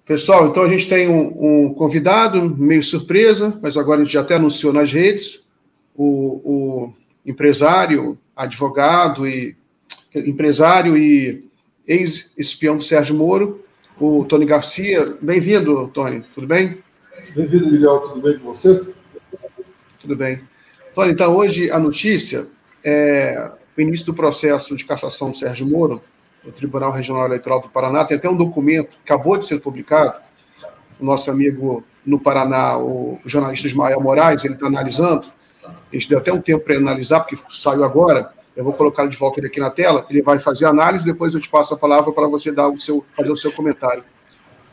Pessoal, então a gente tem um convidado, meio surpresa, mas agora a gente já até anunciou nas redes, o empresário, advogado e ex-espião do Sérgio Moro, o Tony Garcia. Bem-vindo, Tony, tudo bem? Bem-vindo, Miguel, tudo bem com você? Tudo bem. Tony, então hoje a notícia é o início do processo de cassação do Sérgio Moro, no Tribunal Regional Eleitoral do Paraná. Tem até um documento que acabou de ser publicado. O nosso amigo no Paraná, o jornalista Ismael Moraes, ele está analisando. A gente deu até um tempo para ele analisar, porque saiu agora. Eu vou colocar de volta ele aqui na tela. Ele vai fazer a análise, depois eu te passo a palavra para você fazer o seu comentário.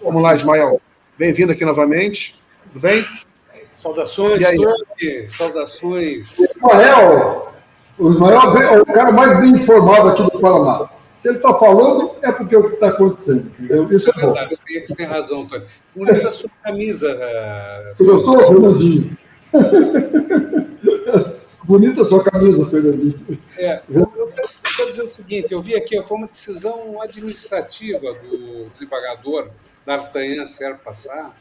Vamos lá, Ismael. Bem-vindo aqui novamente. Tudo bem? Saudações, Tony. Saudações. O Ismael é o cara mais bem informado aqui do Paraná. Se ele está falando, é porque é o que está acontecendo. Entendeu? Isso é verdade, você tem razão, Tony. Bonita a sua camisa. Você gostou, Fernandinho? Bonita a sua camisa, Fernandinho. Eu quero dizer o seguinte, eu vi aqui, foi uma decisão administrativa do desembargador D'Artagnan Serpa-Sá,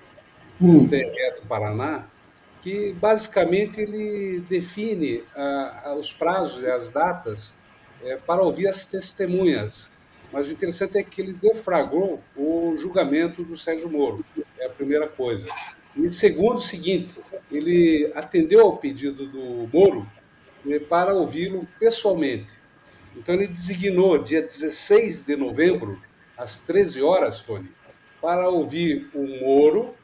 do TRE do Paraná, que basicamente ele define os prazos e as datas para ouvir as testemunhas. Mas o interessante é que ele deflagrou o julgamento do Sérgio Moro, é a primeira coisa. E segundo, o seguinte, ele atendeu ao pedido do Moro para ouvi-lo pessoalmente. Então ele designou dia 16 de novembro, às 13 horas, Tony, para ouvir o Moro,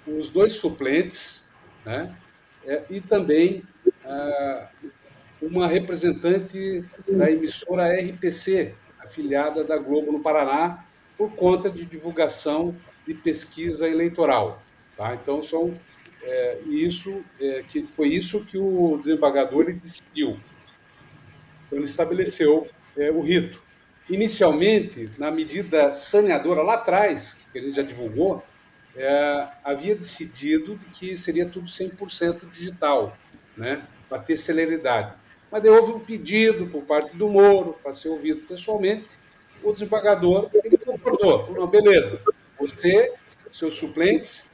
os dois suplentes, né, e também uma representante da emissora RPC, afiliada da Globo no Paraná, por conta de divulgação de pesquisa eleitoral. Tá? Então, foi isso que o desembargador decidiu. Então, ele estabeleceu o rito. Inicialmente, na medida saneadora lá atrás, que a gente já divulgou, havia decidido de que seria tudo 100% digital, né, para ter celeridade. Mas daí houve um pedido por parte do Moro para ser ouvido pessoalmente. O desembargador ele concordou, falou: não, beleza, você, seus suplentes,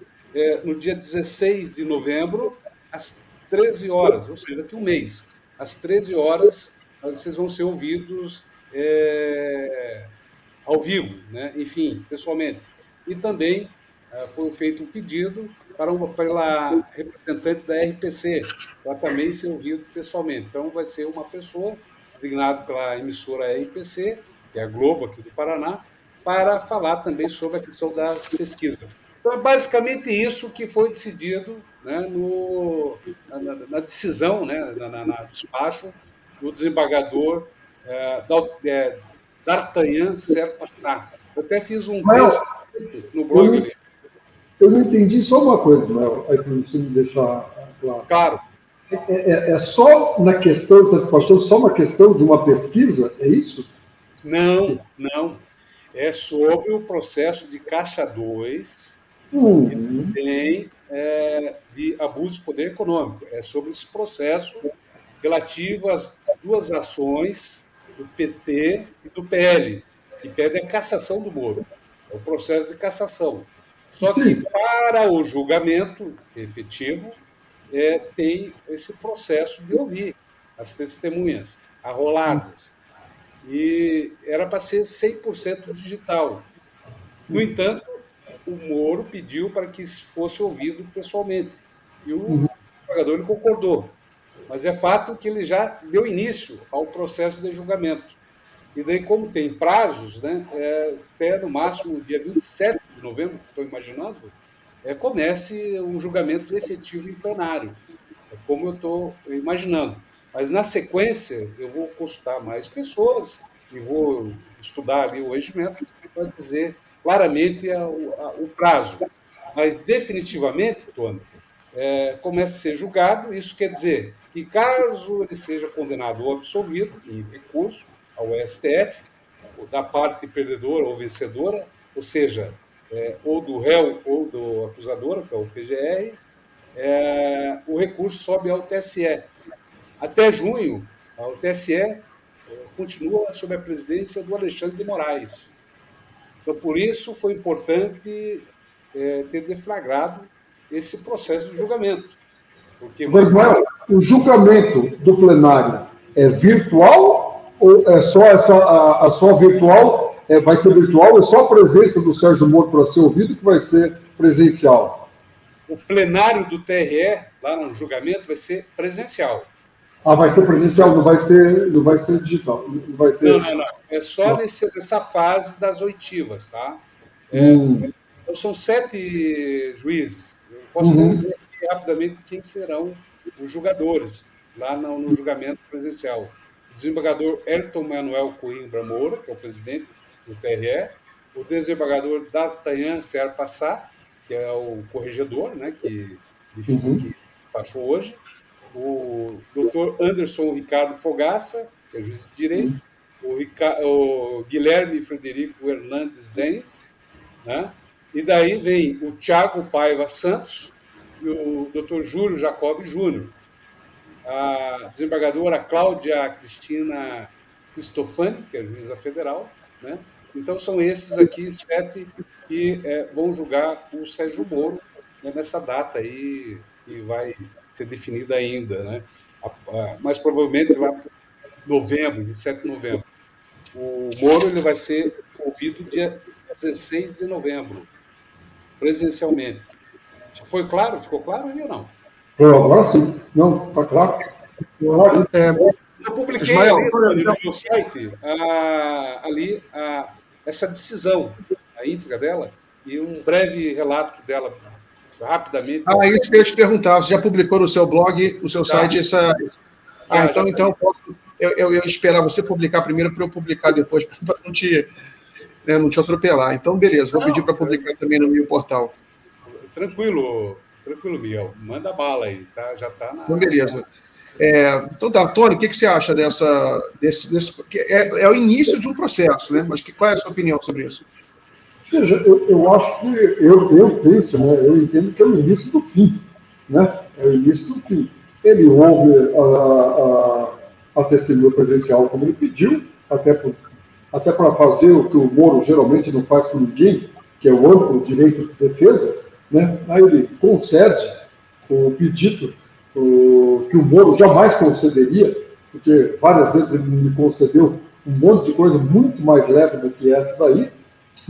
no dia 16 de novembro, às 13 horas, ou seja, daqui a um mês, às 13 horas, vocês vão ser ouvidos ao vivo, né, enfim, pessoalmente. E também foi feito um pedido pela representante da RPC, para também ser ouvido pessoalmente. Então, vai ser uma pessoa designada pela emissora RPC, que é a Globo aqui do Paraná, para falar também sobre a questão da pesquisa. Então, é basicamente isso que foi decidido, né, na decisão, né, na despacho do desembargador D'Artagnan Serpa-Sá. Eu até fiz um texto no blog ali. Eu não entendi só uma coisa, Mael, aí para você me deixar claro. Claro. É só na questão, está despachando só uma questão de uma pesquisa, é isso? Não, não. É sobre o processo de Caixa 2 e também de abuso de poder econômico. É sobre esse processo relativo às duas ações do PT e do PL, que pedem a cassação do Moro. É o processo de cassação. Só que para o julgamento efetivo, tem esse processo de ouvir as testemunhas arroladas. E era para ser 100% digital. No entanto, o Moro pediu para que fosse ouvido pessoalmente. E o desembargador concordou. Mas é fato que ele já deu início ao processo de julgamento. E daí, como tem prazos, né, até no máximo dia 27 de novembro, estou imaginando, comece um julgamento efetivo em plenário. É como eu estou imaginando. Mas, na sequência, eu vou consultar mais pessoas e vou estudar ali o regimento para dizer claramente o prazo. Mas, definitivamente, Tony, começa a ser julgado. Isso quer dizer que, caso ele seja condenado ou absolvido em recurso ao STF, da parte perdedora ou vencedora, ou seja, ou do réu ou do acusador, que é o PGR, o recurso sobe ao TSE. Até junho, o TSE continua sob a presidência do Alexandre de Moraes. Então, por isso, foi importante ter deflagrado esse processo de julgamento. Porque... Ismael, o julgamento do plenário é virtual ou é só a só virtual? Vai ser virtual ou só a presença do Sérgio Moro para ser ouvido que vai ser presencial? O plenário do TRE, lá no julgamento, vai ser presencial. Vai ser presencial, não vai ser digital. Não, vai ser... não. É só nessa fase das oitivas, tá? Então, são 7 juízes. Eu posso dizer rapidamente quem serão os julgadores lá no julgamento presencial. O desembargador Ayrton Manuel Coimbra Moura, que é o presidente do TRE, o desembargador D'Artagnan Serra Passar, que é o corregedor, né, que despachou hoje, o doutor Anderson Ricardo Fogaça, que é juiz de direito, o Guilherme Frederico Hernandes Denis, né? E daí vem o Tiago Paiva Santos e o doutor Júlio Jacob Júnior, a desembargadora Cláudia Cristina Cristofani, que é juíza federal, né? Então são esses aqui 7 que vão julgar o Sérgio Moro, né, nessa data aí que vai ser definida ainda, né? Mas provavelmente lá para novembro, 27 de novembro. O Moro ele vai ser ouvido dia 16 de novembro, presencialmente. Ficou claro aí ou não? Agora sim. Não, está claro. Eu publiquei ali no meu site essa decisão, a íntegra dela, e um breve relato dela, rapidamente. Isso que eu ia te perguntar. Você já publicou no seu blog, no seu site, essa... então eu ia esperar você publicar primeiro para eu publicar depois, para não te atropelar. Então, beleza, vou pedir para publicar também no meu portal. Tranquilo, Miguel. Manda bala aí, tá? Já está na... Então, beleza. Então tá, Tony, o que você acha desse é o início de um processo, né? Mas qual é a sua opinião sobre isso? Veja, eu acho que eu penso, né? Eu entendo que é o início do fim, né? É o início do fim. Ele ouve a testemunha presencial como ele pediu, até para fazer o que o Moro geralmente não faz com ninguém, que é o amplo direito de defesa, né? Aí ele concede o pedido que o Moro jamais concederia, porque várias vezes ele me concedeu um monte de coisa muito mais leve do que essa daí,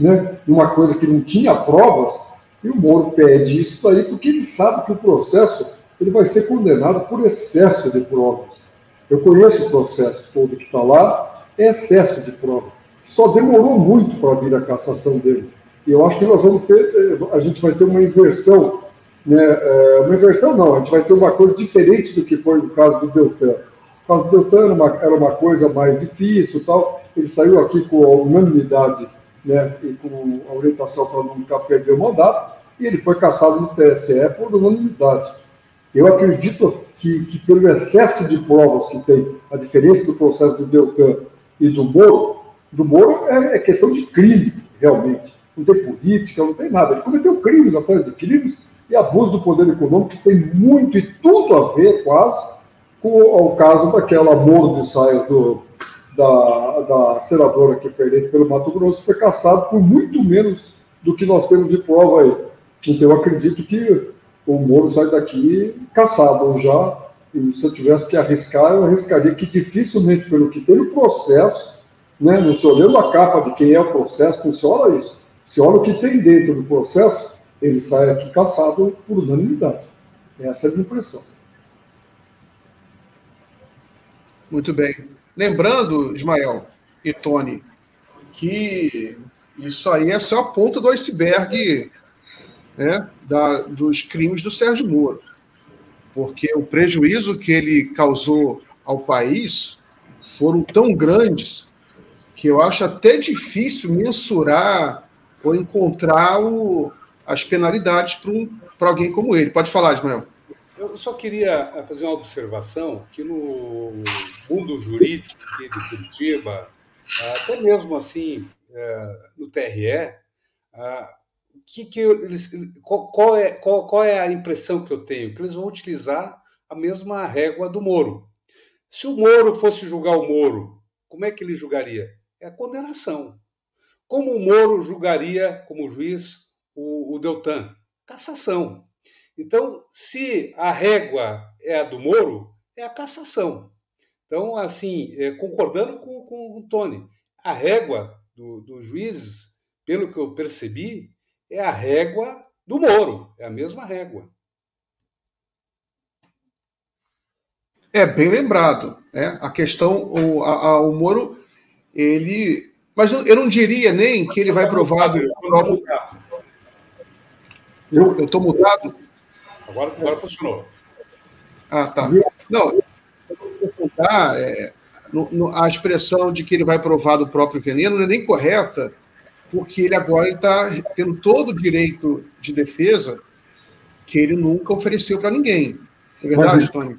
né? Uma coisa que não tinha provas, e o Moro pede isso daí porque ele sabe que o processo ele vai ser condenado por excesso de provas. Eu conheço o processo todo que está lá, é excesso de prova. Só demorou muito para vir a cassação dele. E eu acho que a gente vai ter uma inversão, né? Uma inversão não, a gente vai ter uma coisa diferente do que foi no caso do Deltan. O caso do Deltan era uma coisa mais difícil, tal. Ele saiu aqui com a unanimidade, né, e com a orientação para não ficar perdendo o mandato, e ele foi cassado no TSE por unanimidade. Eu acredito que pelo excesso de provas que tem, a diferença do processo do Deltan e do Moro é questão de crime, realmente. Não tem política, não tem nada. Ele cometeu crimes atrás de crimes e abuso do poder econômico, que tem muito e tudo a ver, quase, com o caso daquela Moro de Saias da senadora que foi eleita pelo Mato Grosso, foi cassado por muito menos do que nós temos de prova aí. Então eu acredito que o Moro sai daqui cassado já, e se eu tivesse que arriscar, eu arriscaria que dificilmente, pelo que tem no processo, né, não se olhando a capa de quem é o processo, não se olha isso. Se olha o que tem dentro do processo, ele sai aqui cassado por unanimidade. Essa é a minha impressão. Muito bem. Lembrando, Ismael e Tony, que isso aí é só a ponta do iceberg, né, dos crimes do Sérgio Moro. Porque o prejuízo que ele causou ao país foram tão grandes que eu acho até difícil mensurar ou encontrar as penalidades para alguém como ele. Pode falar, Ismael. Eu só queria fazer uma observação que no mundo jurídico aqui de Curitiba, até mesmo assim no TRE, qual é a impressão que eu tenho? Que eles vão utilizar a mesma régua do Moro. Se o Moro fosse julgar o Moro, como é que ele julgaria? É a condenação. Como o Moro julgaria, como juiz, o Deltan? Cassação. Então, se a régua é a do Moro, é a cassação. Então, assim, concordando com o Tony, a régua dos juízes, pelo que eu percebi, é a régua do Moro, é a mesma régua. É bem lembrado, né? A questão, o Moro, ele... Mas eu não diria nem que ele vai provar do próprio... Eu estou mutado? Agora funcionou. Ah, tá. Não, a expressão de que ele vai provar do próprio veneno não é nem correta, porque ele agora está tendo todo o direito de defesa que ele nunca ofereceu para ninguém. É verdade, Tony?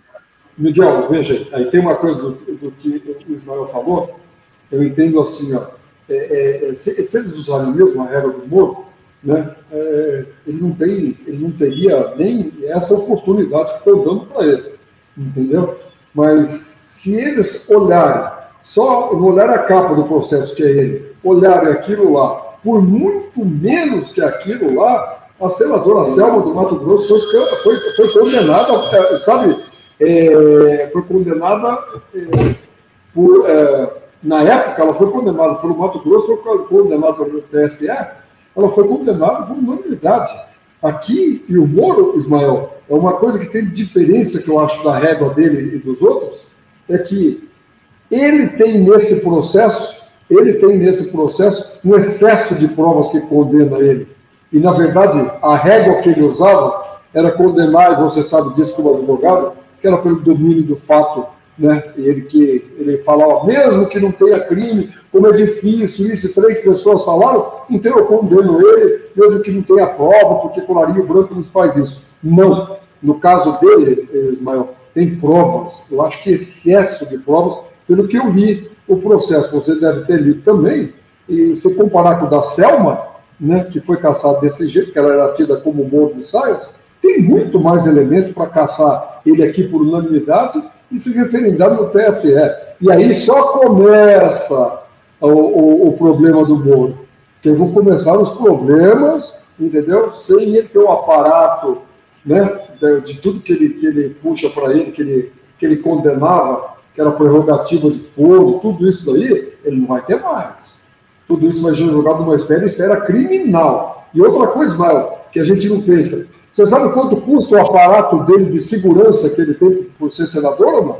Miguel, veja, aí tem uma coisa do que o Ismael falou, eu entendo assim, ó, se eles usarem mesmo a regra do Moro, né, ele não teria nem essa oportunidade que estão dando para ele, entendeu? Mas se eles olharem, só olhar a capa do processo que é ele, olharem aquilo lá, por muito menos que aquilo lá, a senadora Selma do Mato Grosso foi condenada, sabe, foi condenada por... na época, ela foi condenada pelo Mato Grosso, foi condenada pelo TSE, ela foi condenada por unanimidade. Aqui, e o Moro, Ismael, é uma coisa que tem diferença, que eu acho, da régua dele e dos outros, é que ele tem nesse processo um excesso de provas que condena ele. E, na verdade, a régua que ele usava era condenar, e você sabe disso como advogado, que era pelo domínio do fato, né? Ele falava, mesmo que não tenha crime, como é difícil isso, 3 pessoas falaram, então eu condeno ele, mesmo que não tenha prova, porque colarinho branco não faz isso. Não. No caso dele, Ismael, tem provas. Eu acho que excesso de provas, pelo que eu li o processo, você deve ter lido também, e se comparar com o da Selma, né, que foi caçada desse jeito, que ela era tida como Moro de Saias, tem muito mais elementos para caçar ele aqui por unanimidade e se referendar no TSE. E aí só começa o problema do Moro, que vão começar os problemas, entendeu? Sem ele ter o aparato, né, de tudo que ele puxa para ele, que ele condenava, que era prerrogativa de foro, tudo isso daí, ele não vai ter mais. Tudo isso vai ser jogado numa esfera criminal. E outra coisa, Ismael, que a gente não pensa, você sabe quanto custa o aparato dele de segurança que ele tem por ser senador ou não?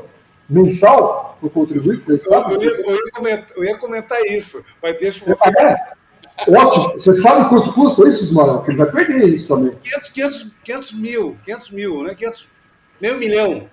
Mensal, por contribuinte, vocês sabem? Eu ia comentar isso, mas deixa você... Ótimo. Você sabe quanto custa isso, Ismael? Porque ele vai perder isso também. 500 mil, né? Meio milhão.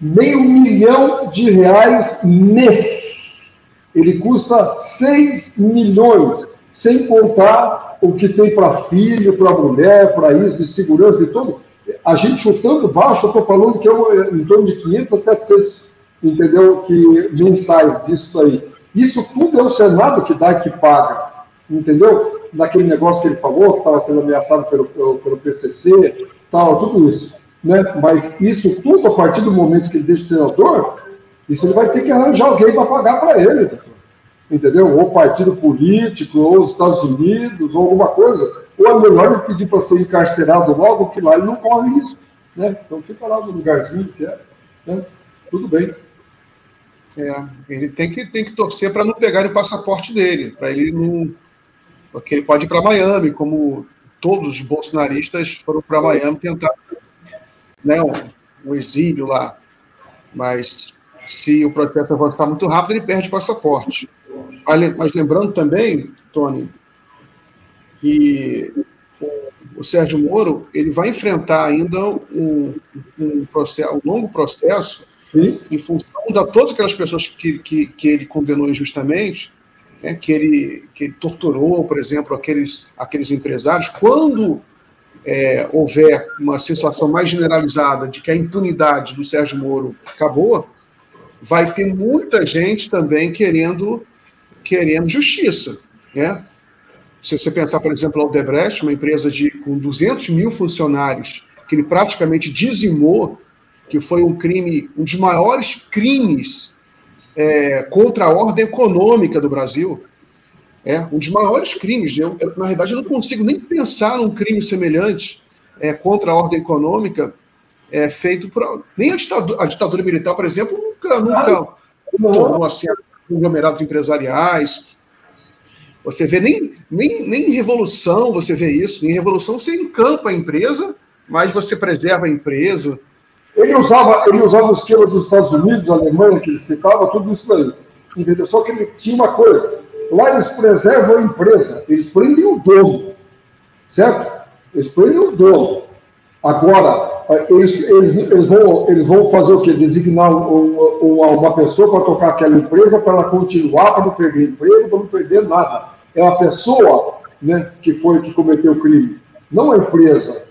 R$500 mil mês. Ele custa 6 milhões, sem contar o que tem para filho, para mulher, para isso, de segurança e tudo. A gente chutando baixo, eu estou falando que é em torno de 500 a 700, entendeu? Mensais disso aí. Isso tudo é o Senado que dá e que paga, entendeu? Naquele negócio que ele falou, que estava sendo ameaçado pelo PCC, tal, tudo isso. Né? Mas isso tudo, a partir do momento que ele deixa o senador, isso ele vai ter que arranjar alguém para pagar para ele, entendeu? Ou partido político, ou os Estados Unidos, ou alguma coisa. Ou é melhor ele pedir para ser encarcerado logo, que lá ele não corre isso. Né? Então fica lá no lugarzinho que é. Né? Tudo bem. Ele tem que torcer para não pegar o passaporte dele, para ele não... Porque ele pode ir para Miami, como todos os bolsonaristas foram para Miami tentar, né, um exílio lá. Mas se o processo avançar muito rápido, ele perde o passaporte. Mas lembrando também, Tony, que o Sérgio Moro ele vai enfrentar ainda um longo processo. Sim. Em função de todas aquelas pessoas que ele condenou injustamente, né, que ele torturou, por exemplo, aqueles empresários. Quando houver uma sensação mais generalizada de que a impunidade do Sérgio Moro acabou, vai ter muita gente também querendo justiça, né? Se você pensar, por exemplo, a Odebrecht, uma empresa com 200 mil funcionários, que ele praticamente dizimou, que foi um dos maiores crimes contra a ordem econômica do Brasil. Um dos maiores crimes. Na verdade, eu não consigo nem pensar num crime semelhante contra a ordem econômica feito por... Nem a ditadura militar, por exemplo, nunca tornou assim conglomerados empresariais. Você vê, nem em revolução você vê isso. Em revolução você encampa a empresa, mas você preserva a empresa. Ele usava o esquema dos Estados Unidos, Alemanha, que ele citava, tudo isso daí. Entendeu? Só que ele tinha uma coisa. Lá eles preservam a empresa, eles prendem o dono. Certo? Eles prendem o dono. Agora, eles vão fazer o quê? Designar uma pessoa para tocar aquela empresa, para ela continuar, para não perder emprego, para não perder nada. É a pessoa, né, que cometeu o crime, não a empresa.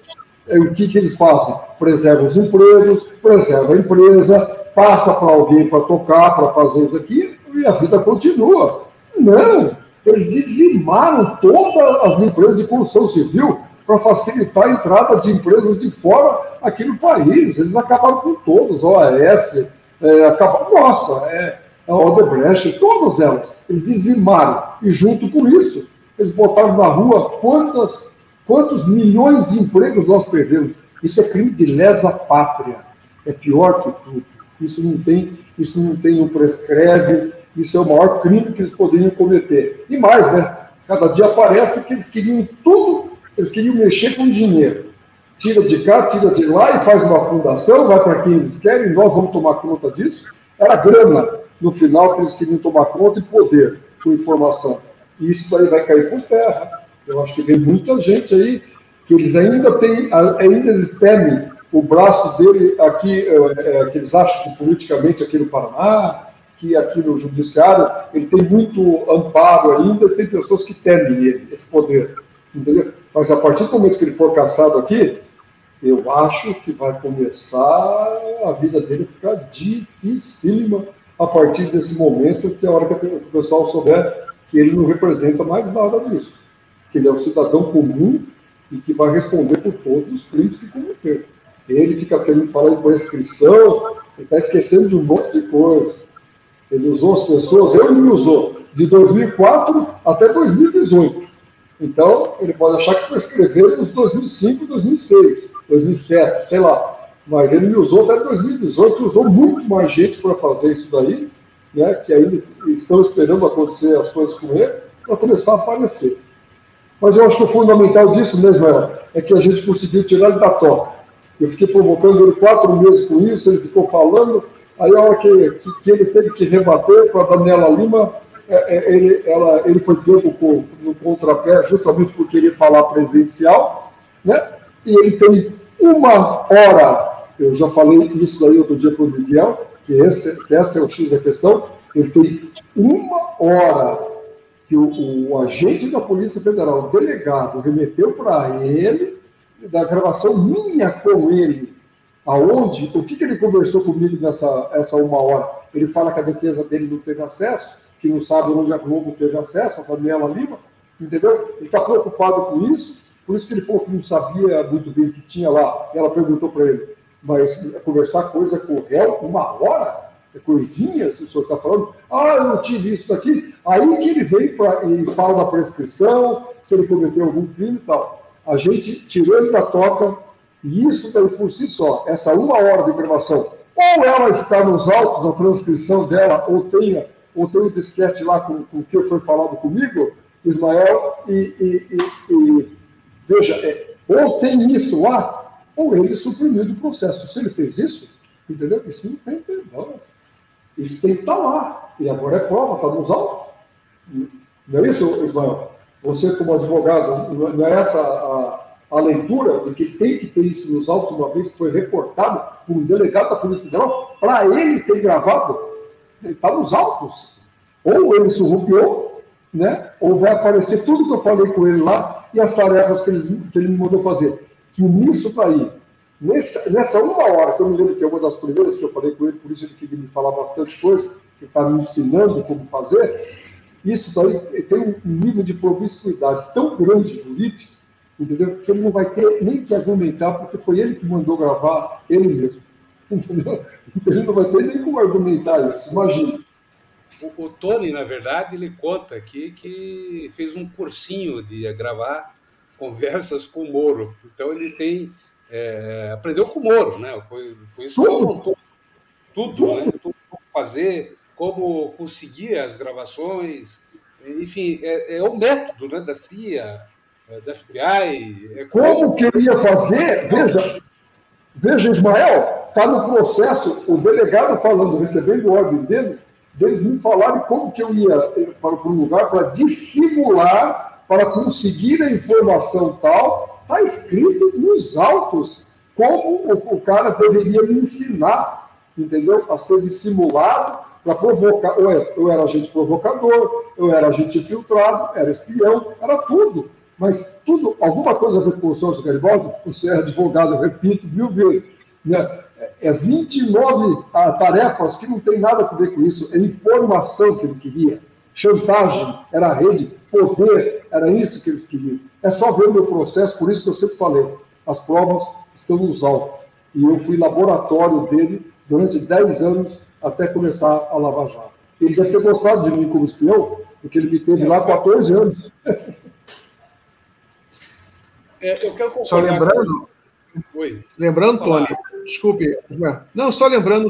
O que eles fazem? Preservam os empregos, preserva a empresa, passa para alguém para tocar, para fazer isso aqui, e a vida continua. Não, eles dizimaram todas as empresas de construção civil para facilitar a entrada de empresas de fora aqui no país. Eles acabaram com todos, a OAS, a Odebrecht, todas elas. Eles dizimaram. E junto com isso, eles botaram na rua quantos milhões de empregos nós perdemos. Isso é crime de lesa pátria. É pior que tudo. Isso não prescreve. Isso é o maior crime que eles poderiam cometer. E mais, né? Cada dia aparece que eles queriam tudo, eles queriam mexer com dinheiro. Tira de cá, tira de lá e faz uma fundação, vai para quem eles querem, nós vamos tomar conta disso. Era grana, no final, que eles queriam tomar conta e poder com informação. E isso daí vai cair por terra. Eu acho que vem muita gente aí que eles ainda eles temem o braço dele aqui, que eles acham que politicamente aqui no Paraná, que aqui no Judiciário, ele tem muito amparo ainda, tem pessoas que temem ele, esse poder, entendeu? Mas a partir do momento que ele for caçado aqui, eu acho que vai começar a vida dele ficar dificílima a partir desse momento, que é a hora que o pessoal souber que ele não representa mais nada disso, que ele é um cidadão comum e que vai responder por todos os crimes que cometeu. Ele fica querendo falar em prescrição, ele está esquecendo de um monte de coisa. Ele usou as pessoas, ele me usou de 2004 até 2018. Então, ele pode achar que prescreveu nos 2005, 2006, 2007, sei lá. Mas ele me usou até 2018, usou muito mais gente para fazer isso daí, né, que ainda estão esperando acontecer as coisas com ele, para começar a aparecer. Mas eu acho que o fundamental disso mesmo é que a gente conseguiu tirar ele da toca. Eu fiquei provocando ele 4 meses com isso, ele ficou falando. Aí, a hora que ele teve que rebater com a Daniela Lima, ele foi pego no contrapé, justamente por querer falar presencial, né? E ele tem 1 hora, eu já falei isso daí outro dia para o Miguel, que essa é o X da questão, ele tem 1 hora que o agente da Polícia Federal, o delegado, remeteu para ele, da gravação minha com ele, aonde, o que ele conversou comigo essa 1 hora? Ele fala que a defesa dele não teve acesso, que não sabe onde a Globo teve acesso, a Daniela Lima, entendeu? Ele está preocupado com isso, por isso que ele falou que não sabia muito bem o que tinha lá. E ela perguntou para ele, mas conversar coisa com o réu, 1 hora? Coisinhas, o senhor está falando? Ah, eu não tive isso daqui. Aí que ele vem e fala da prescrição, se ele cometeu algum crime e tal. A gente tirou ele da toca. E isso daí por si só, essa 1 hora de gravação, ou ela está nos autos, a transcrição dela, ou tem o disquete lá com o que foi falado comigo, Ismael, veja, ou tem isso lá, ou ele suprimiu do processo. Se ele fez isso, entendeu? Isso não tem perdão. Isso tem que estar lá. E agora é prova, está nos autos. Não é isso, Ismael? Você, como advogado, não é essa a leitura de que tem que ter isso nos autos, uma vez que foi reportado por um delegado da Polícia Federal, para ele ter gravado, ele está nos autos. Ou ele surrupiou, né? Ou vai aparecer tudo que eu falei com ele lá e as tarefas que ele me mandou fazer. Que nisso daí, nessa 1 hora, que eu me lembro que é uma das primeiras que eu falei com ele, por isso ele queria me falar bastante coisa, que está me ensinando como fazer, isso daí tem um nível de promiscuidade tão grande jurídico, entendeu? Que ele não vai ter nem que argumentar, porque foi ele que mandou gravar ele mesmo. Entendeu? Ele não vai ter nem como argumentar isso, imagina. O Tony, na verdade, ele conta aqui que fez um cursinho de gravar conversas com o Moro. Então ele tem aprendeu com o Moro, né? Foi isso que você contou. Tudo, né? Tudo como fazer, como conseguir as gravações, enfim, é o método, né, da CIA, da FBI. Como que eu ia fazer? Veja, Ismael, está no processo, o delegado falando, recebendo ordem dele, deles me falaram como que eu ia para um lugar para dissimular, para conseguir a informação tal. Está escrito nos autos como o cara deveria me ensinar, entendeu? A ser dissimulado, para provocar. Eu era agente provocador, eu era agente infiltrado, era espião, era tudo. Mas tudo, alguma coisa a ver com o Celso Garibaldi, você é advogado, eu repito 1000 vezes, né? 29 tarefas que não tem nada a ver com isso, é informação que ele queria, chantagem, era rede, poder, era isso que eles queriam. É só ver o meu processo, por isso que eu sempre falei, as provas estão nos autos. E eu fui laboratório dele durante 10 anos até começar a Lava Jato. Ele deve ter gostado de mim como espião, porque ele me teve lá 14 anos. Eu quero concordar. Só lembrando, lembrando, Tony, desculpe, não, só lembrando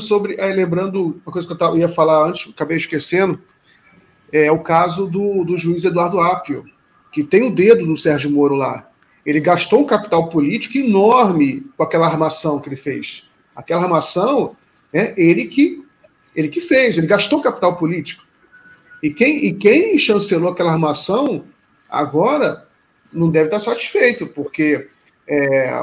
lembrando uma coisa que eu ia falar antes, acabei esquecendo, é o caso do juiz Eduardo Apio, que tem o dedo do Sérgio Moro lá. Ele gastou um capital político enorme com aquela armação que ele fez. Aquela armação, ele que fez, ele gastou capital político. E quem chancelou aquela armação agora não deve estar satisfeito, porque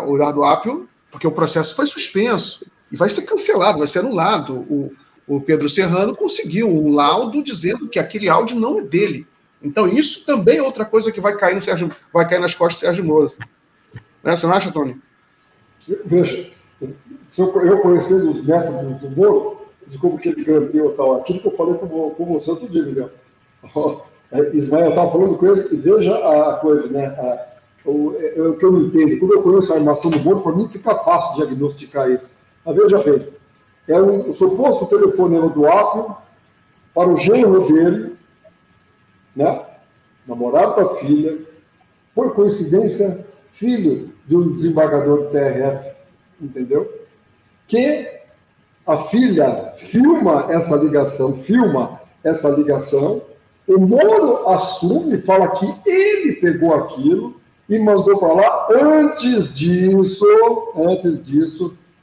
o Eduardo Apio, porque o processo foi suspenso e vai ser cancelado, vai ser anulado. O Pedro Serrano conseguiu um laudo dizendo que aquele áudio não é dele. Então isso também é outra coisa que vai cair nas costas do Sérgio Moro. Você não acha, Tony? Veja, eu conhecendo os métodos do Moro, de como que ele ganhou tal, aquilo que eu falei com você outro dia, Miguel. Ismael estava falando com ele, e veja a coisa, né? O que eu não entendo, quando eu conheço a armação do Moro, para mim fica fácil diagnosticar isso. Mas veja bem, é o suposto telefonema do Apio para o genro dele, né? Namorado da filha, por coincidência, filho de um desembargador do TRF, entendeu? Que a filha filma essa ligação, o Moro assume, fala que ele pegou aquilo e mandou para lá. Antes disso,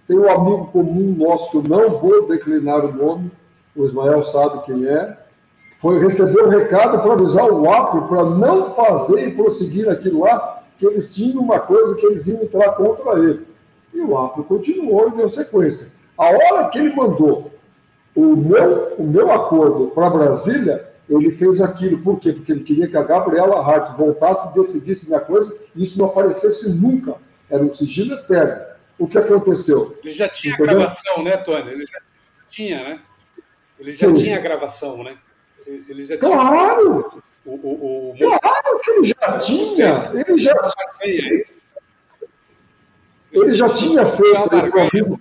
tem um amigo comum nosso, que eu não vou declinar o nome, o Ismael sabe quem é, recebeu um recado para avisar o Apio para não fazer e prosseguir aquilo lá, que eles tinham uma coisa que eles iam entrar contra ele. E o Apio continuou e deu sequência. A hora que ele mandou o meu acordo para Brasília, ele fez aquilo. Por quê? Porque ele queria que a Gabriela Hart voltasse e decidisse minha coisa, e isso não aparecesse nunca. Era um sigilo eterno. O que aconteceu? Ele já tinha a gravação, né, Tony? Ele já tinha, né? Ele já tinha a gravação, né? Ele já tinha. Claro! Claro que ele já tinha! Ele já tinha feito.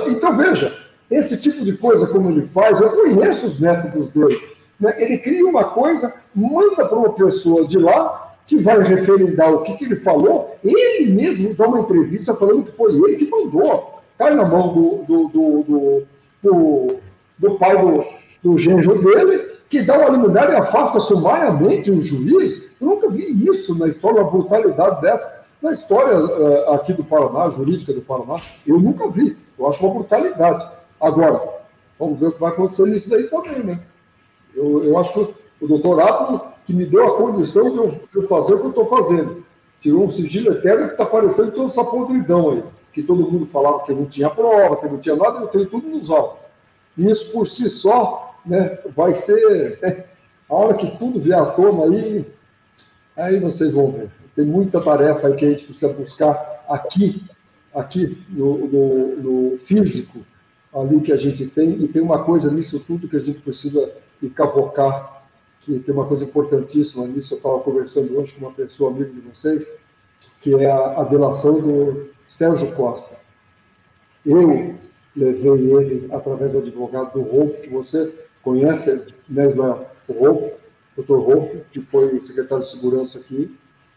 Então, veja, esse tipo de coisa, como ele faz, eu conheço os métodos dele. Né? Ele cria uma coisa, manda para uma pessoa de lá, que vai referendar o que ele falou, ele mesmo dá uma entrevista falando que foi ele que mandou. Cai na mão do pai do genro dele, que dá uma liminar e afasta sumariamente um juiz. Eu nunca vi isso na história, uma brutalidade dessa. Na história aqui do Paraná, jurídica do Paraná, eu nunca vi. Eu acho uma brutalidade. Agora, vamos ver o que vai acontecer nisso daí também, né? Eu acho que o doutorado que me deu a condição de eu fazer o que eu estou fazendo. Tirou um sigilo eterno que está parecendo toda essa podridão aí, que todo mundo falava que não tinha prova, que não tinha nada, eu tenho tudo nos autos. E isso por si só, né, vai ser... A hora que tudo vier à tona aí vocês vão ver. Tem muita tarefa aí que a gente precisa buscar aqui no físico, ali que a gente tem, e tem uma coisa nisso tudo que a gente precisa cavocar, que tem uma coisa importantíssima nisso. Eu estava conversando hoje com uma pessoa amiga de vocês, que é a delação do Sérgio Costa. Eu levei ele, através do advogado do Rolf, que você conhece, né, o Rolf, doutor Rolf, que foi secretário de segurança aqui,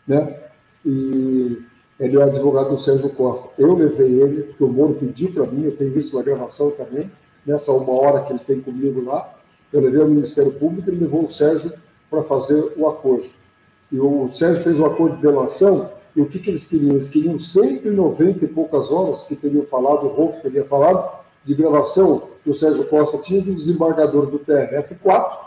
né? E ele é advogado do Sérgio Costa. Eu levei ele, porque o Moro pediu para mim, eu tenho visto na gravação também, nessa 1 hora que ele tem comigo lá, eu levei ao Ministério Público e ele levou o Sérgio para fazer o acordo. E o Sérgio fez o acordo de delação, e o que eles queriam? Eles queriam 190 e poucas horas que teriam falado, o Rolf teria falado, de gravação que o Sérgio Costa tinha dos desembargadores do TRF4,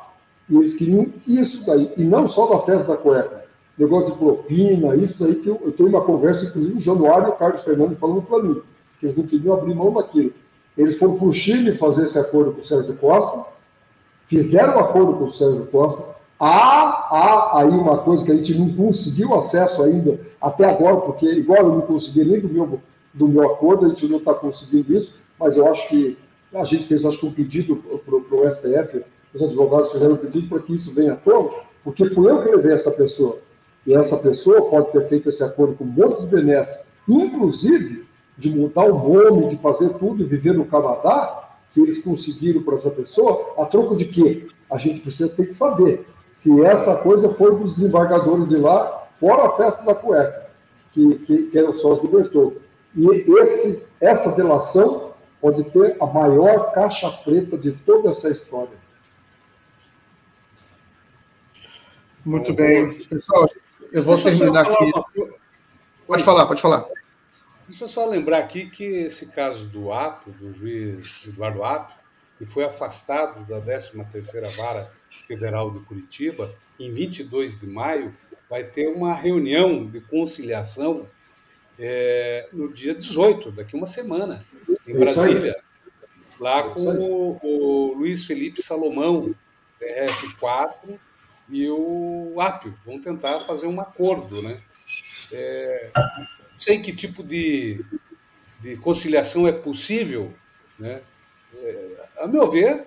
e eles queriam isso daí, e não só da festa da cueca, negócio de propina, isso daí que eu tenho uma conversa, inclusive, o Januário e o Carlos Fernando falando para mim, que eles não queriam abrir mão daquilo. Eles foram para o Chile fazer esse acordo com o Sérgio Costa, fizeram o acordo com o Sérgio Costa. Há aí uma coisa que a gente não conseguiu acesso ainda até agora, porque igual eu não consegui nem do meu acordo, a gente não está conseguindo isso, mas eu acho que a gente fez, acho que um pedido para o STF, os advogados fizeram um pedido para que isso venha à tona, porque fui eu que levei essa pessoa. E essa pessoa pode ter feito esse acordo com um monte de benesses, inclusive de mudar o nome, de fazer tudo e viver no Canadá, que eles conseguiram para essa pessoa, a troco de quê? A gente precisa ter que saber se essa coisa foi dos desembargadores de lá, fora a festa da cueca, que eram só os libertou. E essa delação pode ter a maior caixa preta de toda essa história. Muito bem. Pessoal, eu vou terminar aqui. Pode falar. Deixa eu só lembrar aqui que esse caso do Apio, do juiz Eduardo Apio, que foi afastado da 13ª Vara Federal de Curitiba, em 22 de maio, vai ter uma reunião de conciliação no dia 18, daqui uma semana, em Brasília, lá com o Luiz Felipe Salomão, TRF4, e o Apio. Vão tentar fazer um acordo, né? Não sei que tipo de conciliação é possível, né? A meu ver,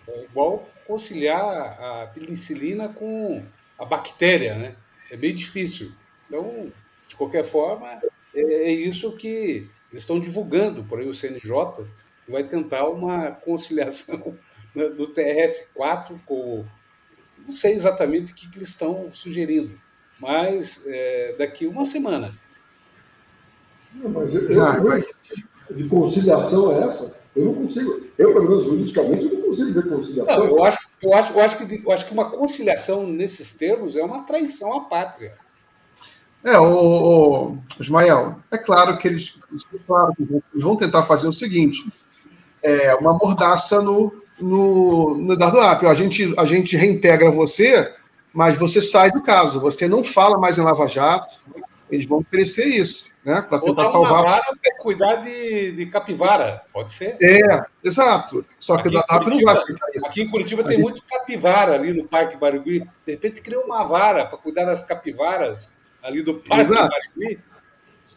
é igual conciliar a penicilina com a bactéria, né? É bem difícil. Então, de qualquer forma, é isso que eles estão divulgando por aí, o CNJ, que vai tentar uma conciliação do TRF4 com... Não sei exatamente o que eles estão sugerindo, mas daqui uma semana. Não, mas de conciliação é essa? Eu não consigo. Eu, pelo menos juridicamente, eu não consigo ver conciliação. Não, eu acho que uma conciliação nesses termos é uma traição à pátria. Ismael, é claro que eles vão tentar fazer o seguinte: uma mordaça no Eduardo Apio. A gente reintegra você, mas você sai do caso. Você não fala mais em Lava Jato. Eles vão oferecer isso, né? Para tentar salvar. Uma vara para cuidar de capivara, pode ser? Exato. Só que o Eduardo Apio não vai aceitar isso. Aqui em Curitiba tem muito capivara ali no Parque Barigui. De repente criou uma vara para cuidar das capivaras ali do Parque Barigui.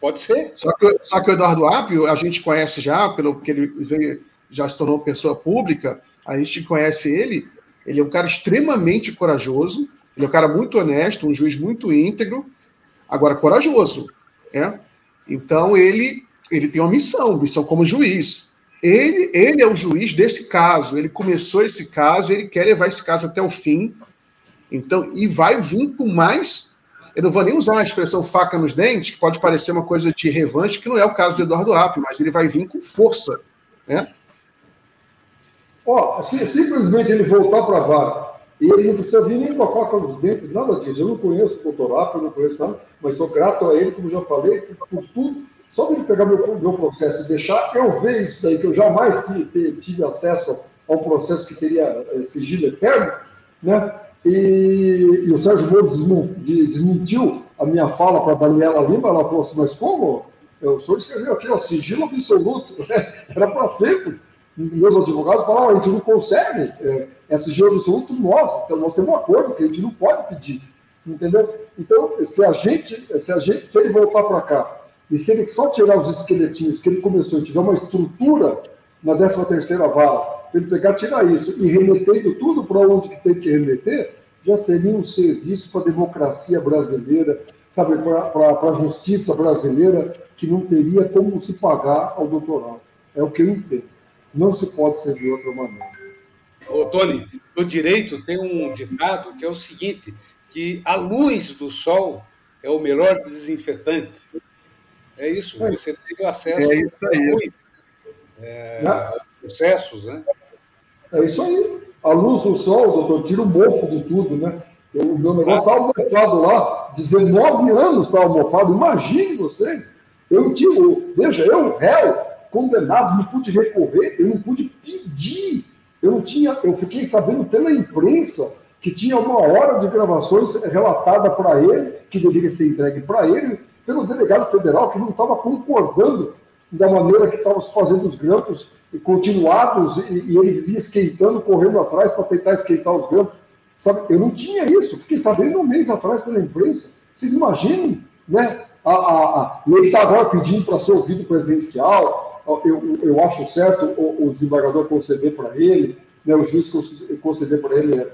Pode ser? Só que o Eduardo Apio, a gente conhece já, pelo que ele já se tornou pessoa pública, a gente conhece ele. Ele é um cara extremamente corajoso, ele é um cara muito honesto, um juiz muito íntegro, agora corajoso, né? Então ele tem uma missão como juiz. Ele é o juiz desse caso, ele começou esse caso, ele quer levar esse caso até o fim, então, e vai vir com mais. Eu não vou nem usar a expressão faca nos dentes, que pode parecer uma coisa de revanche, que não é o caso do Eduardo Apio, mas ele vai vir com força, né? Se simplesmente ele voltar para a vara, e ele não precisa vir nem com a faca nos dentes, nada disso. Eu não conheço o doutor Apio, eu não conheço nada, mas sou grato a ele, como já falei, por tudo. Só ele pegar meu processo e deixar eu ver isso daí, que eu jamais tive acesso a um processo que teria sigilo eterno, né? E o Sérgio Moro desmentiu a minha fala para a Daniela Lima. Ela falou assim: mas como? O senhor escreveu aqui, sigilo absoluto, né? Era para sempre. Meus advogados falaram: a gente não consegue, sigilo absoluto nós, então nós temos um acordo que a gente não pode pedir, entendeu? Então, se ele voltar para cá, e se ele só tirar os esqueletinhos que ele começou e tiver uma estrutura na 13ª Vara, ele pegar, tirar isso e remetendo tudo para onde que tem que remeter, já seria um serviço para a democracia brasileira, sabe, para a justiça brasileira, que não teria como se pagar ao doutorado. É o que eu entendo. Não se pode ser de outra maneira. Ô, Tony, no direito tem um ditado que é o seguinte, que a luz do sol é o melhor desinfetante. É isso, você tem acesso à luz, aos processos, né? É isso aí. A luz do sol, doutor, tira o mofo de tudo, né? O meu negócio estava almofado lá, 19 anos estava almofado. Imagine vocês. Veja, eu, réu, condenado, não pude recorrer, eu não pude pedir. Eu fiquei sabendo pela imprensa que tinha 1 hora de gravações relatada para ele, que deveria ser entregue para ele, pelo delegado federal, que não estava concordando da maneira que estavam fazendo os grampos continuados, e ele vivia esquentando, correndo atrás para tentar esquentar os grampos. Sabe? Eu não tinha isso, fiquei sabendo 1 mês atrás pela imprensa. Vocês imaginem, né? E ele está agora pedindo para ser ouvido presencial. Eu acho certo o desembargador conceder para ele, né, o juiz conceder para ele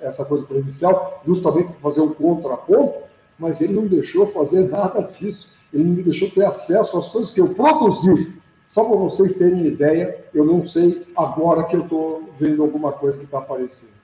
essa coisa presencial, justamente para fazer um contraponto, mas ele não deixou fazer nada disso. Ele não me deixou ter acesso às coisas que eu produzi. Só para vocês terem ideia, eu não sei agora que eu estou vendo alguma coisa que está aparecendo.